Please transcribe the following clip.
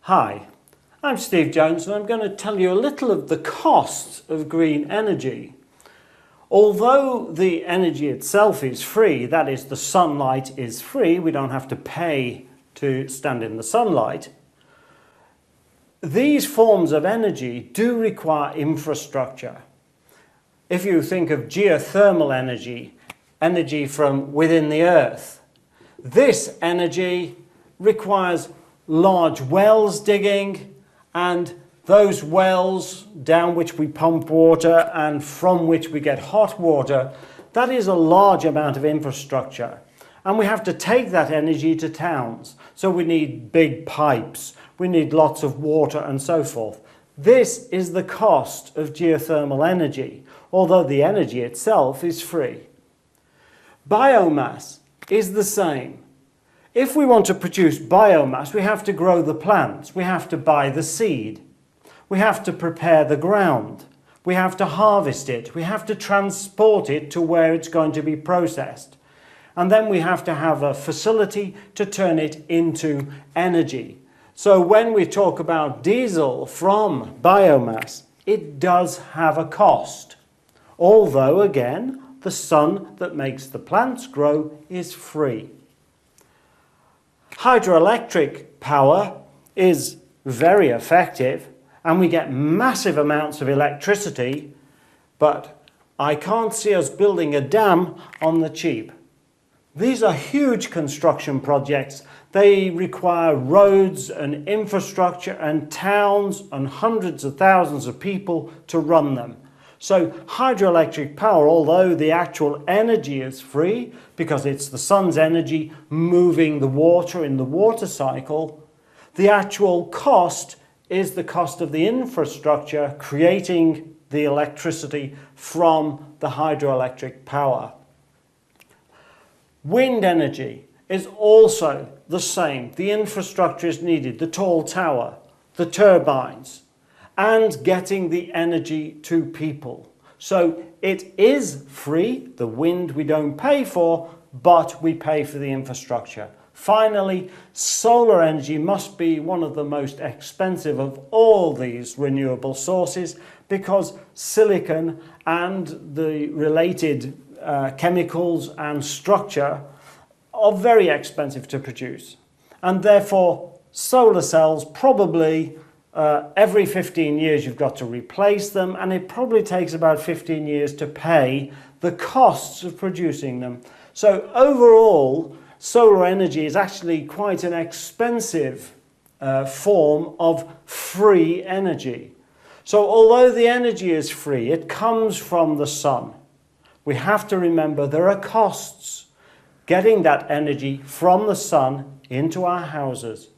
Hi, I'm Steve Jones and I'm going to tell you a little of the costs of green energy. Although the energy itself is free, that is, the sunlight is free, we don't have to pay to stand in the sunlight, these forms of energy do require infrastructure. If you think of geothermal energy, energy from within the earth, this energy requires large wells digging, and those wells down which we pump water and from which we get hot water, that is a large amount of infrastructure. And we have to take that energy to towns. So we need big pipes, we need lots of water and so forth. This is the cost of geothermal energy, although the energy itself is free. Biomass is the same. If we want to produce biomass, we have to grow the plants, we have to buy the seed, we have to prepare the ground, we have to harvest it, we have to transport it to where it's going to be processed. And then we have to have a facility to turn it into energy. So when we talk about diesel from biomass, it does have a cost. Although, again, the sun that makes the plants grow is free. Hydroelectric power is very effective and we get massive amounts of electricity, but I can't see us building a dam on the cheap. These are huge construction projects. They require roads and infrastructure and towns and hundreds of thousands of people to run them. So hydroelectric power, although the actual energy is free because it's the sun's energy moving the water in the water cycle, the actual cost is the cost of the infrastructure creating the electricity from the hydroelectric power. Wind energy is also the same. The infrastructure is needed, the tall tower, the turbines, and getting the energy to people. So it is free, the wind we don't pay for, but we pay for the infrastructure. Finally, solar energy must be one of the most expensive of all these renewable sources because silicon and the related chemicals and structure are very expensive to produce. And therefore, solar cells probably every 15 years you've got to replace them, and it probably takes about 15 years to pay the costs of producing them. So overall, solar energy is actually quite an expensive form of free energy. So although the energy is free, it comes from the sun. We have to remember there are costs getting that energy from the sun into our houses.